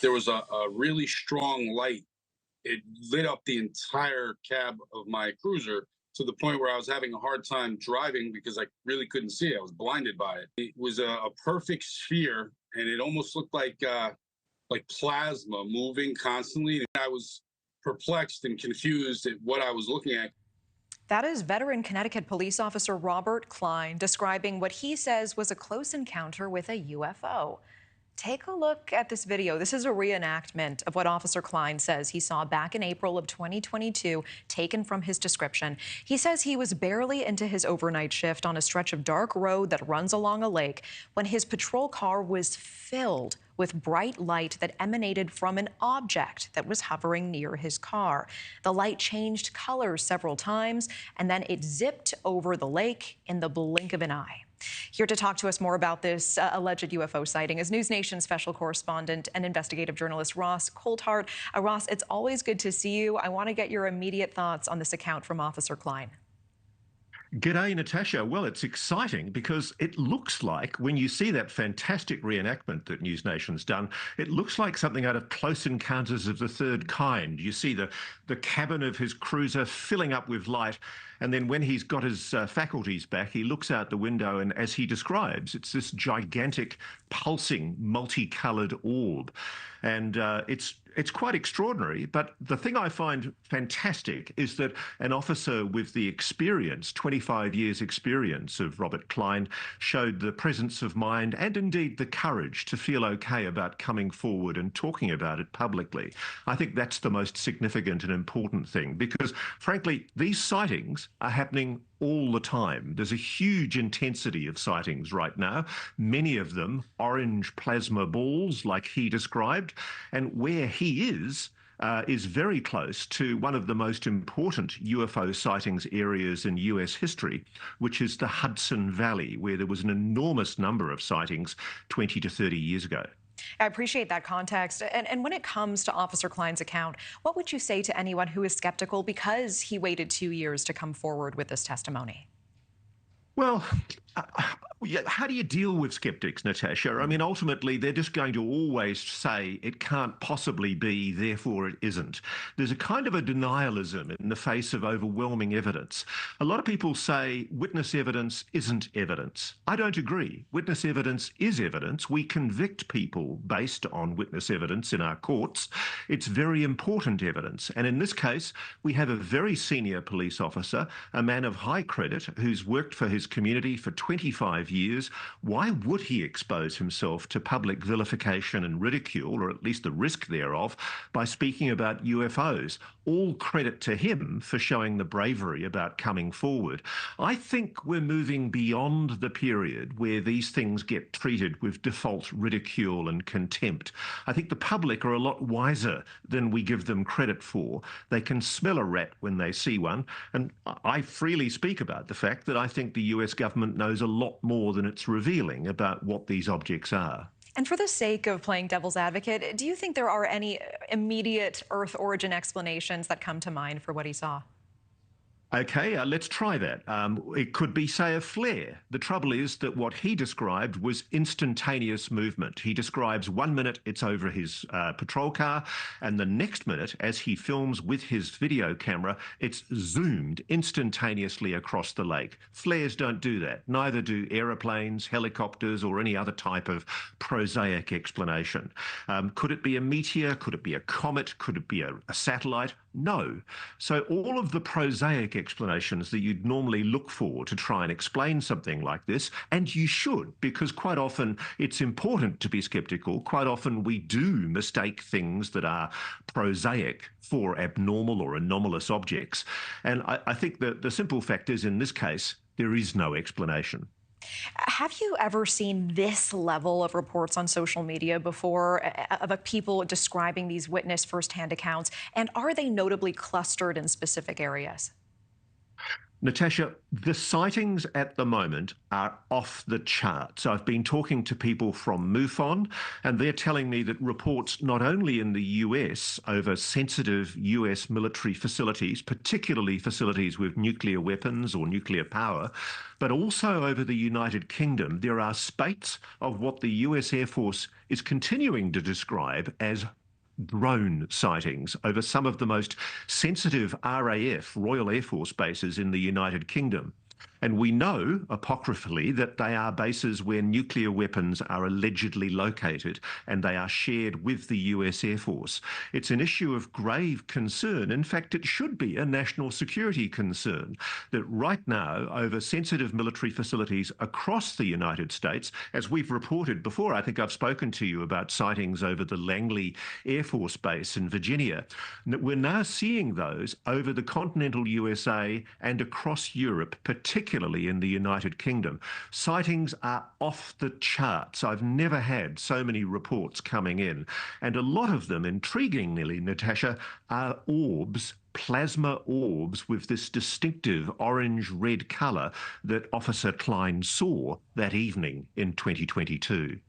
There was a really strong light. It lit up the entire cab of my cruiser to the point where I was having a hard time driving because I really couldn't see it. I was blinded by it. It was a perfect sphere, and it almost looked like plasma moving constantly. I was perplexed and confused at what I was looking at. That is veteran Connecticut police officer Robert Klein describing what he says was a close encounter with a UFO. Take a look at this video. This is a reenactment of what Officer Klein says he saw back in April of 2022, taken from his description. He says he was barely into his overnight shift on a stretch of dark road that runs along a lake when his patrol car was filled with bright light that emanated from an object that was hovering near his car. The light changed colors several times, and then it zipped over the lake in the blink of an eye. Here to talk to us more about this alleged UFO sighting is NewsNation special correspondent and investigative journalist Ross Coulthart. Ross, it's always good to see you. I want to get your immediate thoughts on this account from Officer Klein. G'day, Natasha. Well, it's exciting because it looks like, when you see that fantastic reenactment that NewsNation's done, it looks like something out of Close Encounters of the Third Kind. You see the cabin of his cruiser filling up with light, and then when he's got his faculties back, he looks out the window, and as he describes, it's this gigantic, pulsing, multicoloured orb. And it's quite extraordinary. But the thing I find fantastic is that an officer with the experience, 25 years experience of Robert Klein, showed the presence of mind and indeed the courage to feel okay about coming forward and talking about it publicly. I think that's the most significant and important thing, because frankly, these sightings are happening all the time. There's a huge intensity of sightings right now, many of them orange plasma balls like he described, and where he is very close to one of the most important UFO sightings areas in US history, which is the Hudson Valley, where there was an enormous number of sightings 20 to 30 years ago. I appreciate that context. And when it comes to Officer Klein's account, what would you say to anyone who is skeptical because he waited 2 years to come forward with this testimony? Well, how do you deal with skeptics, Natasha? I mean, ultimately, they're just going to always say it can't possibly be, therefore it isn't. There's a kind of a denialism in the face of overwhelming evidence. A lot of people say witness evidence isn't evidence. I don't agree. Witness evidence is evidence. We convict people based on witness evidence in our courts. It's very important evidence. And in this case, we have a very senior police officer, a man of high credit, who's worked for his community for 25 years. Why would he expose himself to public vilification and ridicule, or at least the risk thereof, by speaking about UFOs? All credit to him for showing the bravery about coming forward. I think we're moving beyond the period where these things get treated with default ridicule and contempt. I think the public are a lot wiser than we give them credit for. They can smell a rat when they see one, and I freely speak about the fact that I think the US government knows a lot more than it's revealing about what these objects are. And for the sake of playing devil's advocate, do you think there are any immediate Earth origin explanations that come to mind for what he saw? Okay, let's try that. It could be, say, a flare. The trouble is that what he described was instantaneous movement. He describes 1 minute it's over his patrol car, and the next minute, as he films with his video camera, it's zoomed instantaneously across the lake. Flares don't do that. Neither do aeroplanes, helicopters, or any other type of prosaic explanation. Could it be a meteor? Could it be a comet? Could it be a satellite? No. So all of the prosaic explanations that you'd normally look for to try and explain something like this, and you should, because quite often it's important to be skeptical. Quite often we do mistake things that are prosaic for abnormal or anomalous objects. And I think that the simple fact is, in this case, there is no explanation. Have you ever seen this level of reports on social media before of people describing these witness firsthand accounts? And are they notably clustered in specific areas? Natasha, the sightings at the moment are off the charts. I've been talking to people from MUFON, and they're telling me that reports not only in the US over sensitive US military facilities, particularly facilities with nuclear weapons or nuclear power, but also over the United Kingdom, there are spates of what the US Air Force is continuing to describe as drone sightings over some of the most sensitive RAF, Royal Air Force bases in the United Kingdom. And we know, apocryphally, that they are bases where nuclear weapons are allegedly located and they are shared with the US Air Force. It's an issue of grave concern. In fact, it should be a national security concern that right now, over sensitive military facilities across the United States, as we've reported before, I think I've spoken to you about sightings over the Langley Air Force Base in Virginia, we're now seeing those over the continental USA and across Europe, particularly in the United Kingdom. Sightings are off the charts. I've never had so many reports coming in. And a lot of them, intriguingly, Natasha, are orbs, plasma orbs with this distinctive orange-red colour that Officer Klein saw that evening in 2022.